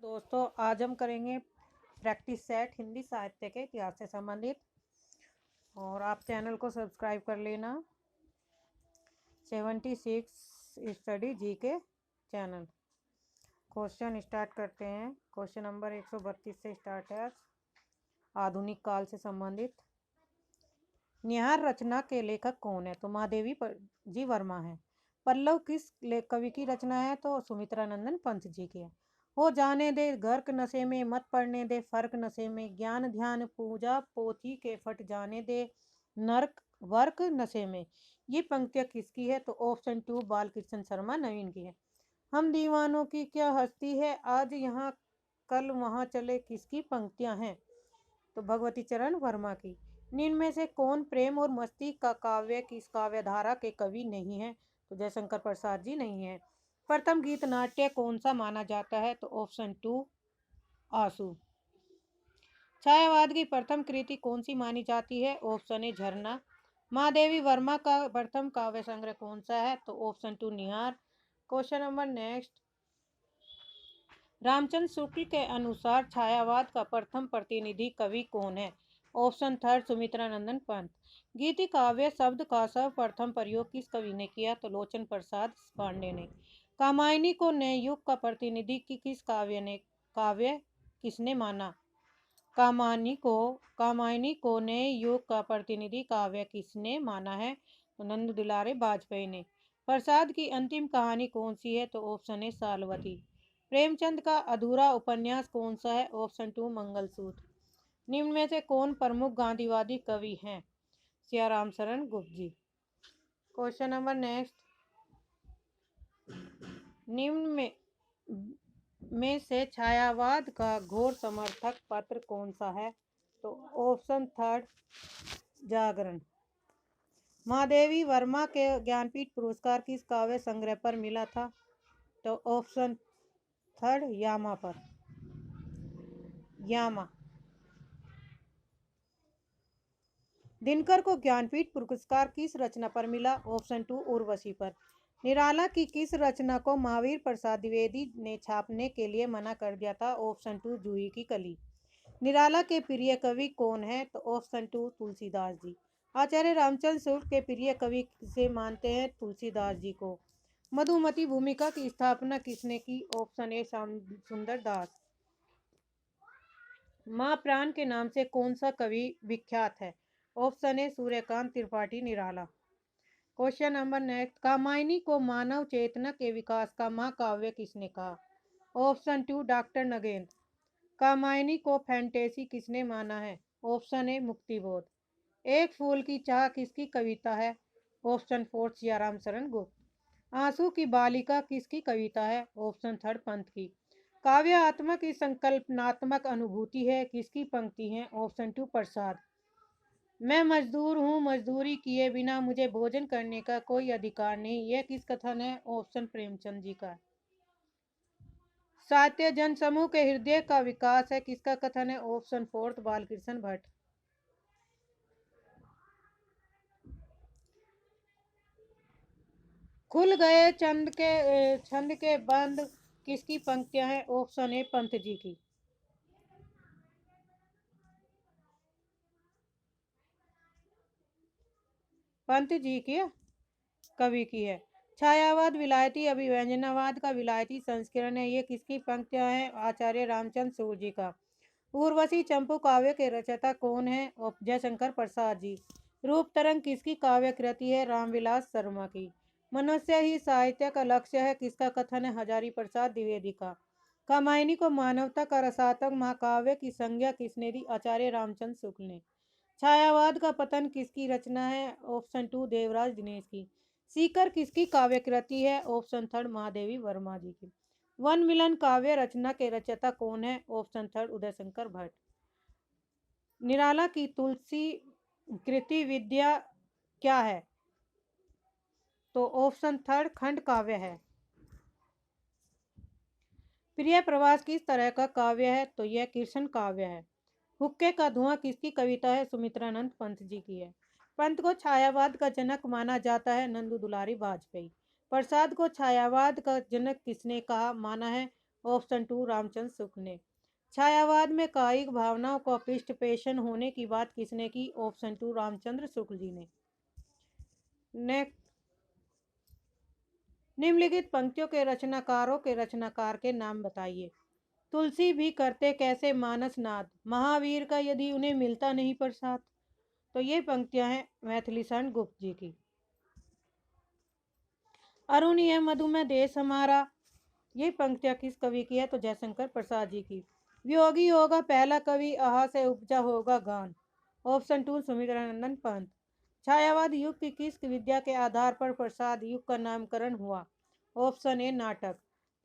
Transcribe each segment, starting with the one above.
दोस्तों आज हम करेंगे प्रैक्टिस सेट हिंदी साहित्य के इतिहास से संबंधित। और आप चैनल को सब्सक्राइब कर लेना। 76 स्टडी जी के चैनल। क्वेश्चन स्टार्ट करते हैं। क्वेश्चन नंबर 132 से स्टार्ट है। आधुनिक काल से संबंधित। निहार रचना के लेखक कौन है? तो महादेवी जी वर्मा है। पल्लव किस कवि की रचना है? तो सुमित्रा नंदन पंत जी की है। हो जाने दे गर्क नशे में, मत पड़ने दे फर्क नशे में, ज्ञान ध्यान पूजा पोथी के फट जाने दे नर्क वर्क नशे में। ये पंक्तियां किसकी है? तो ऑप्शन 2 बालकृष्ण शर्मा नवीन की है। हम दीवानों की क्या हस्ती है, आज यहाँ कल वहाँ चले, किसकी पंक्तियां हैं? तो भगवती चरण वर्मा की। निम्न में से कौन प्रेम और मस्ती का काव्य किस काव्यधारा के कवि नहीं है? तो जयशंकर प्रसाद जी नहीं है। प्रथम गीत नाट्य कौन सा माना जाता है? तो ऑप्शन 2 आंसू। छायावाद की प्रथम कृति कौन सी मानी जाती है? ऑप्शन ए झरना। महादेवी वर्मा का प्रथम काव्य संग्रह कौन सा है? तो option 2 Nihar. Question number next. Ramchandra Shukla के अनुसार छायावाद का प्रथम प्रतिनिधि कवि कौन है? Option 3 Sumitranandan Pant. गीति काव्य शब्द का सर्वप्रथम प्रयोग किस कवि ने किया? तो लोचन प्रसाद पांडे ने। कामायनी को नए युग का प्रतिनिधि किस काव्य किसने माना? कामायनी को नए युग का प्रतिनिधि काव्य किसने माना है? तो नंद दुलारे वाजपेयी ने। प्रसाद की अंतिम कहानी कौन सी है? तो ऑप्शन ए सालवती। प्रेमचंद का अधूरा उपन्यास कौन सा है? ऑप्शन 2 मंगलसूत्र। निम्न में से कौन प्रमुख गांधीवादी कवि हैं? सियाराम शरण गुप्त जी। Question number next. निम्न में से छायावाद का घोर समर्थक पत्र कौन सा है? तो ऑप्शन 3 जागरण। महादेवी वर्मा के ज्ञानपीठ पुरस्कार किस काव्य संग्रह पर मिला था? तो ऑप्शन 3 यामा पर। यामा। दिनकर को ज्ञानपीठ पुरस्कार किस रचना पर मिला? ऑप्शन 2 उर्वशी पर। निराला की किस रचना को महावीर प्रसाद द्विवेदी ने छापने के लिए मना कर दिया था? ऑप्शन 2 जूही की कली। निराला के प्रिय कवि कौन है? तो ऑप्शन 2 तुलसीदास जी। आचार्य रामचंद्र शुक्ल के प्रिय कवि से मानते हैं? तुलसीदास जी को। मधुमती भूमिका की स्थापना किसने की? ऑप्शन ए सुंदर दास। माँ प्राण के नाम से कौन सा कवि विख्यात है? Option A Suryakant Tripathi Nirala. Question number next. Kamayani को मानव चेतना के विकास का महाकाव्य किसने कहा? Option 2 doctor Nagendra. कामायनी को फैंटेसी किसने माना है? Option A Muktibodh. एक फूल की चाह किसकी कविता है? ऑप्शन 4 सियाराम शरण गुप्त। आंसू की बालिका किसकी कविता है? ऑप्शन 3 पंत की। काव्य आत्मा की संकल्पनात्मक अनुभूति है किसकी पंक्ति है? ऑप्शन 2 प्रसाद। मैं मजदूर हूँ, मजदूरी किए बिना मुझे भोजन करने का कोई अधिकार नहीं, यह किस कथन है? ऑप्शन प्रेमचंद जी का। साहित्य जन समूह के हृदय का विकास है किसका कथन है? ऑप्शन 4 बालकृष्ण भट्ट। खुल गए छंद के बंद किसकी पंक्तियां हैं? ऑप्शन ए पंत जी की। पंत जी की कवि की है। छायावाद विलायती अभिव्यंजनावाद का विलायती संस्करण है, ये किसकी पंक्तियां हैं? आचार्य रामचंद्र सूर्य जी का। उर्वशी चंपू काव्य के रचयिता कौन है? जयशंकर प्रसाद जी। रूप तरंग किसकी काव्य कृति है? रामविलास शर्मा की। मनुष्य ही साहित्य का लक्ष्य है किसका कथन है? हजारी प्रसाद द्विवेदी का। कामायनी को मानवता का रसात्मक महाकाव्य की संज्ञा किसने दी? आचार्य रामचंद्र शुक्ल ने। छायावाद का पतन किसकी रचना है? ऑप्शन 2 देवराज दिनेश की। सीकर किसकी काव्य कृति है? ऑप्शन 3 महादेवी वर्मा जी की। वन मिलन काव्य रचना के रचयिता कौन है? ऑप्शन 3 उदयशंकर भट्ट। निराला की तुलसी कृति विद्या क्या है? तो ऑप्शन 3 खंड काव्य है। प्रिय प्रवास किस तरह का काव्य है? तो यह कृष्ण काव्य है। हुक्के का धुआं किसकी कविता है? सुमित्रानंद पंत जी की है। पंत को छायावाद का जनक माना जाता है? नंदू दुलारी वाजपेयी। प्रसाद को छायावाद का जनक किसने कहा माना है? ऑप्शन 2 रामचंद्र शुक्ल ने। छायावाद में कायिक भावनाओं का पृष्ठपेषण होने की बात किसने की? ऑप्शन 2 रामचंद्र शुक्ल जी ने। नेक्स्ट, निम्नलिखित पंक्तियों के रचनाकार के नाम बताइए। तुलसी भी करते कैसे मानस नाद, महावीर का यदि उन्हें मिलता नहीं प्रसाद। तो ये पंक्तियां हैं मैथिलीशरण गुप्त जी की। अरुण यह मधु में देश हमारा, ये पंक्तियां किस कवि की है? तो जयशंकर प्रसाद जी की। वियोगी होगा पहला कवि, आहा से उपजा होगा गान। ऑप्शन 2 सुमित्रानंदन पंत। छायावाद युग की किस विद्या के आधार पर प्रसाद युग का नामकरण हुआ? ऑप्शन ए नाटक।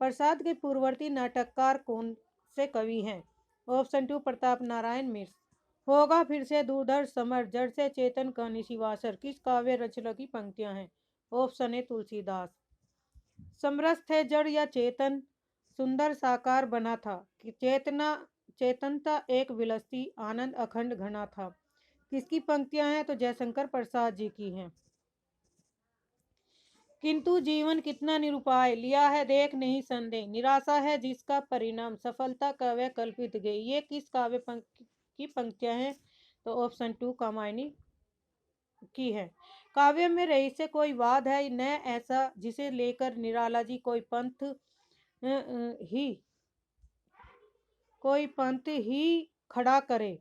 प्रसाद के पूर्ववर्ती नाटककार कौन से कवि हैं? ऑप्शन 2 प्रताप नारायण मिश्र। होगा फिर से दूरदर्श समर, जड़ से चेतन का निशिवासर, किस काव्य रचना की पंक्तियां हैं? Option A Tulsidas. समरस थे जड़ या चेतन, सुंदर साकार बना था कि चेतनता एक विलसती, आनंद अखंड घना था। किसकी पंक्तियां हैं? तो जयशंकर प्रसाद जी की हैं। किंतु जीवन कितना निरुपाय, लिया है देख नहीं संदेह, निराशा है जिसका परिणाम, सफलता काव्य कल्पित गई। ये किस काव्य की पंक्तियां हैं? तो ऑप्शन 2 कामायनी की है। काव्य में रही से कोई वाद है न ऐसा, जिसे लेकर निराला जी कोई पंथ ही खड़ा करे।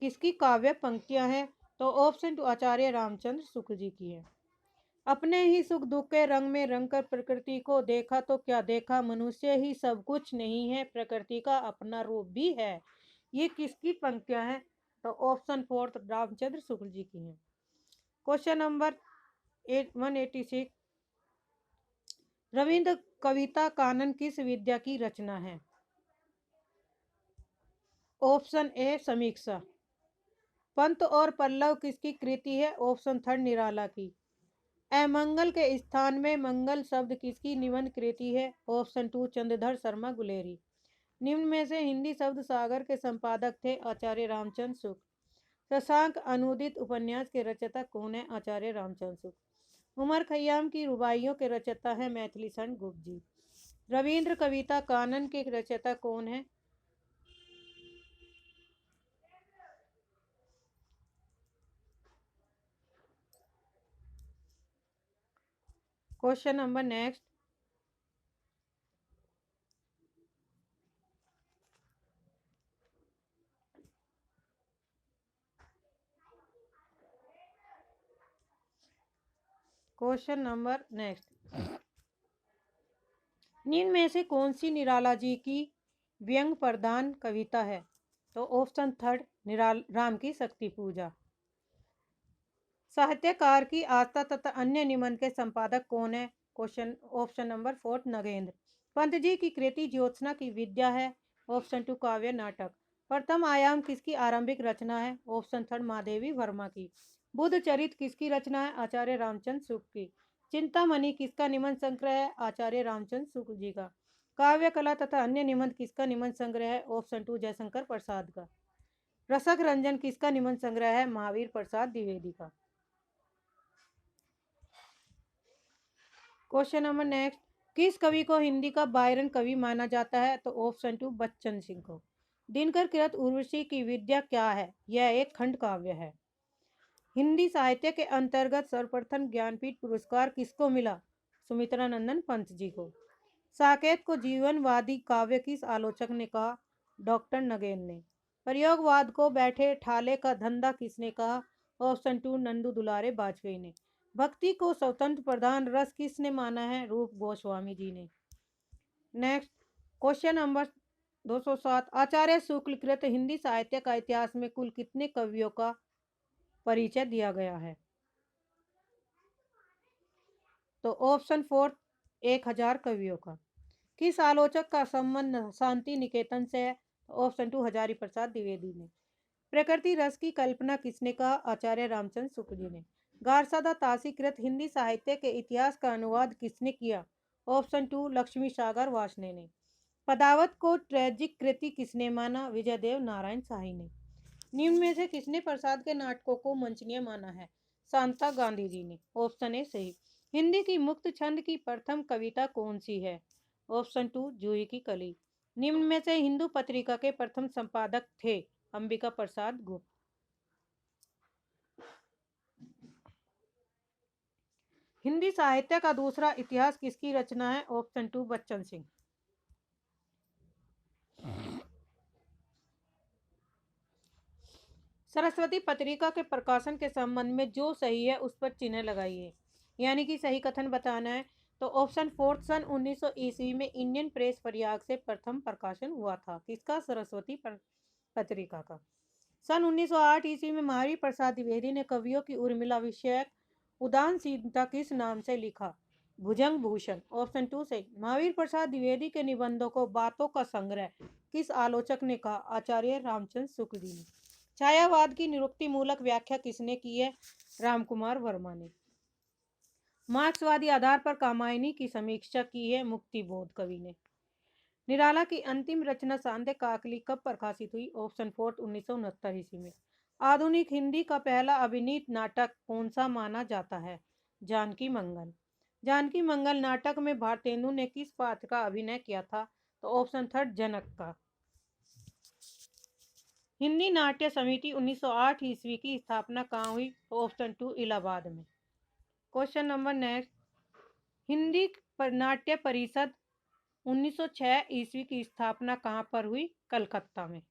किसकी काव्य पंक्तियां हैं? तो ऑप्शन 2 आचार्य रामचंद्र शुक्ल जी की है। अपने ही सुख दुख के रंग में रंगकर प्रकृति को देखा तो क्या देखा, मनुष्य ही सब कुछ नहीं है, प्रकृति का अपना रूप भी है। ये किसकी पंक्तियां हैं? तो ऑप्शन 4 रामचंद्र शुक्ल जी की हैं। क्वेश्चन नंबर 186, रविंद्र कविता कानन किस विद्या की रचना है? ऑप्शन ए समीक्षा। पंत और पल्लव किसकी कृति है? ऑप्शन 3 निराला की। अमंगल के स्थान में मंगल शब्द किसकी निबंध कृति है? ऑप्शन 2 चंद्रधर शर्मा गुलेरी। निम्न में से हिंदी शब्द सागर के संपादक थे? आचार्य रामचंद्र शुक्ल। शशांक अनुदित उपन्यास के रचयिता कौन है? आचार्य रामचंद्र शुक्ल। उमर खयाम की रुबाइयों के रचयिता है मैथिलीशरण गुप्त जी। रविंद्र कविता कानन के रचयिता कौन है? Question number next, question number next, निम्न में से कौन सी निराला जी की व्यंग प्रधान कविता है? तो ऑप्शन 3 राम की शक्ति पूजा। साहित्यकार की आस्था तथा अन्य निबंध के संपादक कौन है? Question option number 4 Nagendra. Pant ji की कृति ज्योत्सना की विद्या है? ऑप्शन 2 काव्य नाटक। प्रथम आयाम किसकी आरंभिक रचना है? ऑप्शन 3 महादेवी वर्मा की। बुद्ध चरित किसकी रचना है? आचार्य रामचंद्र शुक्ल की। चिंतामणि किसका निबंध संग्रह है? आचार्य रामचंद्र शुक्ल जी का। काव्य कला तथा अन्य निबंध किसका निबंध संग्रह है? ऑप्शन 2 जयशंकर प्रसाद का। रसक रंजन किसका निबंध संग्रह है? महावीर प्रसाद द्विवेदी का। क्वेश्चन नंबर नेक्स्ट, किस कवि को हिंदी का बायरन कवि माना जाता है? तो ऑप्शन 2 बच्चन सिंह को। दिनकर कृत उर्वशी की विद्या क्या है? यह एक खंड काव्य है। हिंदी साहित्य के अंतर्गत सर्वप्रथम ज्ञानपीठ पुरस्कार किसको मिला? सुमित्रानंदन पंत जी को। साकेत को जीवनवादी काव्य किस आलोचक ने कहा? डॉक्टर नगेन ने। प्रयोगवाद को बैठे ठाले का धंधा किसने कहा? ऑप्शन 2 नंदू दुलारे वाजपेयी ने। भक्ति को स्वतंत्र प्रधान रस किसने माना है? रूप गोस्वामी जी ने। नेक्स्ट, क्वेश्चन नंबर 207, आचार्य शुक्ल कृत हिंदी साहित्य का इतिहास में कुल कितने कवियों का परिचय दिया गया है? तो ऑप्शन 4 1000 कवियों का। किस आलोचक का संबंध शांति निकेतन से है? ऑप्शन 2 हजारी प्रसाद द्विवेदी ने। प्रकृति रस की कल्पना किसने कहा? आचार्य रामचंद्र शुक्ल जी ने। गारसादा तासी कृत हिंदी साहित्य के इतिहास का अनुवाद किसने किया? ऑप्शन 2 लक्ष्मी सागर वासने ने। पदावत को ट्रेजिक कृति किसने माना? विजयदेव नारायण शाही ने। निम्न में से किसने प्रसाद के नाटकों को मंचनीय माना है? शांता गांधी जी ने। ऑप्शन ए सही। हिंदी की मुक्त छंद की प्रथम कविता कौन सी है? ऑप्शन 2 जूही की कली। निम्न में से हिंदू पत्रिका के प्रथम संपादक थे? अंबिका प्रसाद गुप्त। हिंदी साहित्य का दूसरा इतिहास किसकी रचना है? ऑप्शन 2 बच्चन सिंह। सरस्वती पत्रिका के प्रकाशन के संबंध में जो सही है उस पर चिन्ह लगाइए, यानी कि सही कथन बताना है। तो ऑप्शन 4 सन 1900 ईस्वी में इंडियन प्रेस प्रयाग से प्रथम प्रकाशन हुआ था। किसका? सरस्वती पत्रिका का। सन 1908 ईस्वी में महावीर प्रसाद द्विवेदी ने कवियों की उर्मिला विषयक उदासीनता किस नाम से लिखा? भुजंग भूषण। ऑप्शन 2 से। महावीर प्रसाद द्विवेदी के निबंधों को बातों का संग्रह किस आलोचक ने कहा? आचार्य रामचंद्र शुक्ल जी ने। छायावाद की निरुक्ति मूलक व्याख्या किसने की है? रामकुमार वर्मा ने। मार्क्सवादी आधार पर कामायनी की समीक्षा की है? मुक्तिबोध कवि ने। निराला की अंतिम रचना सांध्य काकली कब प्रकाशित हुई? ऑप्शन 4 1969 ईस्वी में। आधुनिक हिंदी का पहला अभिनीत नाटक कौन सा माना जाता है? जानकी मंगल। जानकी मंगल नाटक में भारतेंदु ने किस पात्र का अभिनय किया था? तो ऑप्शन 3 जनक का। हिंदी नाट्य समिति 1908 ईस्वी की स्थापना कहाँ हुई? तो ऑप्शन 2 इलाहाबाद में। Question number next. Hindi Natya Parishad 1906 ईस्वी की स्थापना कहाँ पर हुई? कलकत्ता में।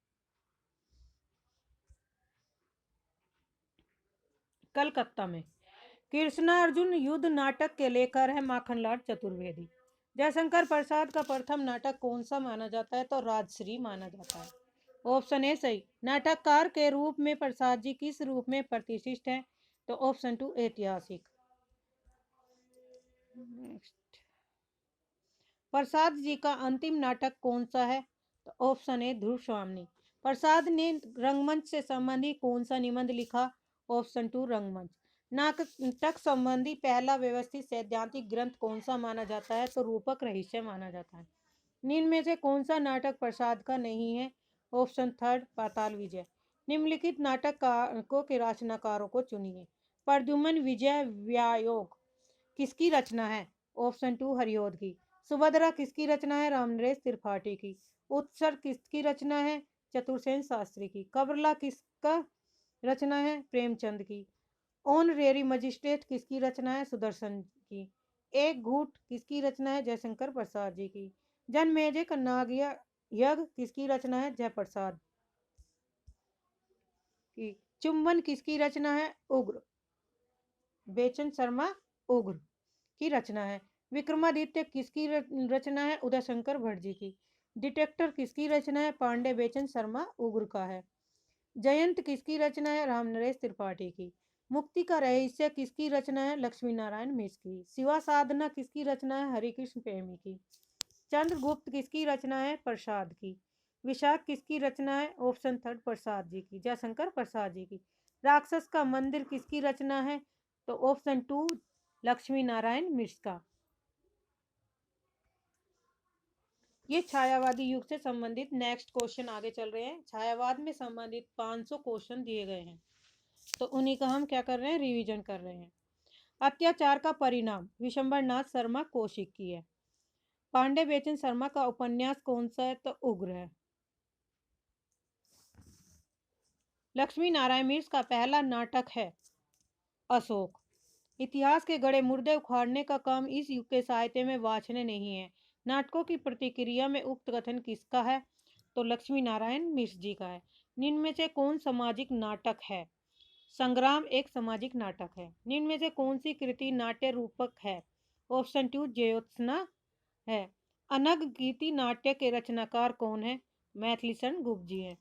कलकत्ता में। कृष्णार्जुन युद्ध नाटक के लेखक है माखनलाल चतुर्वेदी। जयशंकर प्रसाद का प्रथम नाटक कौन सा माना जाता है? तो राजश्री माना जाता है। ऑप्शन ए सही। नाटककार के रूप में प्रसाद जी किस रूप में प्रतिष्ठित है? तो ऑप्शन 2 ऐतिहासिक। नेक्स्ट। प्रसाद जी का अंतिम नाटक कौन सा है? तो ऑप्शन ए ध्रुव स्वामिनी। प्रसाद ने रंगमंच से संबंधित कौन सा निबंध लिखा? ऑप्शन 2 रंगमंच। नाटक संबंधी पहला व्यवस्थित सैद्धांतिक ग्रंथ कौन सा माना जाता है? तो रूपक रहस्य माना जाता है। निम्न में से कौन सा नाटक प्रसाद का नहीं है? ऑप्शन 3 पाताल विजय। निम्नलिखित नाटकों के रचनाकारों को चुनिए। प्रद्युम्न विजय व्यायोग किसकी रचना है? ऑप्शन 2 हरिऔध की। सुभद्रा किसकी रचना है? रामनरेश त्रिपाठी की। उत्सर्ग किसकी रचना है? चतुर्सेन शास्त्री की। कबरला किसका रचना है? प्रेमचंद की। ऑनरेरी मजिस्ट्रेट किसकी रचना है? सुदर्शन की। एक घूट किसकी रचना है? जयशंकर प्रसाद जी की। जनमेजय का नाग यज्ञ किसकी रचना है? जयप्रसाद की। चुंबन किसकी रचना है? उग्र बेचन शर्मा उग्र की रचना है। विक्रमादित्य किसकी रचना है? उदयशंकर भट्ट जी की। डिटेक्टर किसकी रचना है? पांडे बेचन शर्मा उग्र का है। जयंत किसकी रचना है? रामनरेश त्रिपाठी की। मुक्ति का रहस्य किसकी रचना है? लक्ष्मी नारायण मिश्र की। शिवा साधना किसकी रचना है? हरिकृष्ण प्रेमी की। चंद्रगुप्त किसकी रचना है? प्रसाद की। विशाख किसकी रचना है? ऑप्शन 3 प्रसाद जी की, जयशंकर प्रसाद जी की। राक्षस का मंदिर किसकी रचना है? तो ऑप्शन 2 लक्ष्मी नारायण मिश्र का। ये छायावादी युग से संबंधित नेक्स्ट क्वेश्चन आगे चल रहे हैं। छायावाद में संबंधित 500 क्वेश्चन दिए गए हैं, तो उन्हीं का हम क्या कर रहे हैं? रिवीजन कर रहे हैं। अत्याचार का परिणाम विशंबर नाथ शर्मा कौशिक की है। पांडे बेचन शर्मा का उपन्यास कौन सा है? तो उग्र है। लक्ष्मी नारायण मिश्र का पहला नाटक है अशोक। इतिहास के गड़े मुर्दे उखाड़ने का काम इस युग के साहित्य में वांछनीय नहीं है। नाटकों की प्रतिक्रिया में उक्त कथन किसका है? तो लक्ष्मी नारायण मिश्र जी का है। निम्न में से कौन सामाजिक नाटक है? संग्राम एक सामाजिक नाटक है। निम्न में से कौन सी कृति नाट्य रूपक है? ऑप्शन 2 ज्योत्सना है। अनग गीति नाट्य के रचनाकार कौन है? मैथिलीशरण गुप्त जी हैं।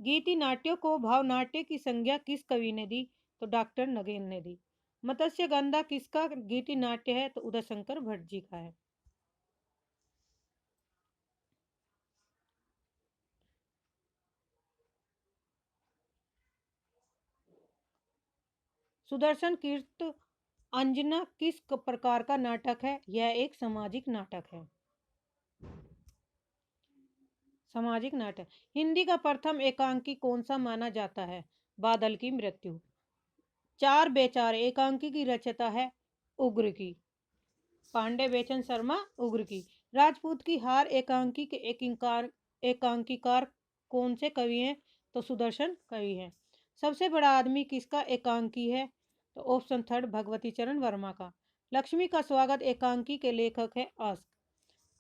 गीति नाट्यों को भावनाट्य की संज्ञा किस कवि ने दी? तो डॉक्टर नगेन ने दी। मत्स्य गंधा किसका गीति नाट्य है? तो उदयशंकर भट्ट जी का है। सुदर्शन कीर्त अंजना किस प्रकार का नाटक है? यह एक सामाजिक नाटक है। सामाजिक नाटक। हिंदी का प्रथम एकांकी कौन सा माना जाता है? बादल की मृत्यु। चार बेचारे एकांकी की रचयिता है उग्र की, पांडे बेचन शर्मा उग्र की। राजपूत की हार एकांकी के एकांकीकार कौन से कवि हैं? तो सुदर्शन कवि हैं। सबसे बड़ा आदमी किसका एकांकी है? तो ऑप्शन थर्ड भगवती चरण वर्मा का। लक्ष्मी का स्वागत एकांकी के लेखक है अस्क।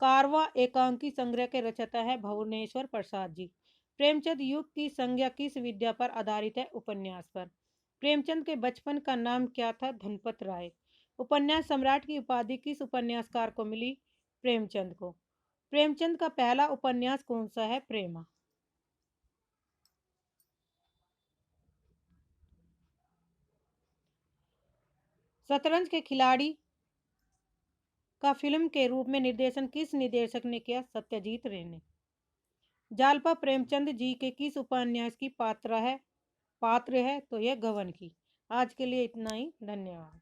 कारवां एकांकी संग्रह के रचयिता है भुवनेश्वर प्रसाद जी। प्रेमचंद युग की संज्ञा किस विद्या पर आधारित है? उपन्यास पर। प्रेमचंद के बचपन का नाम क्या था? धनपत राय। उपन्यास सम्राट की उपाधि किस उपन्यासकार को मिली? प्रेमचंद को। प्रेमचंद का पहला उपन्यास कौन सा है? प्रेमा। शतरंज के खिलाड़ी का फिल्म के रूप में निर्देशन किस निर्देशक ने किया? सत्यजीत रे ने। जालपा प्रेमचंद जी के किस उपन्यास की पात्र है? तो यह गबन की। आज के लिए इतना ही, धन्यवाद।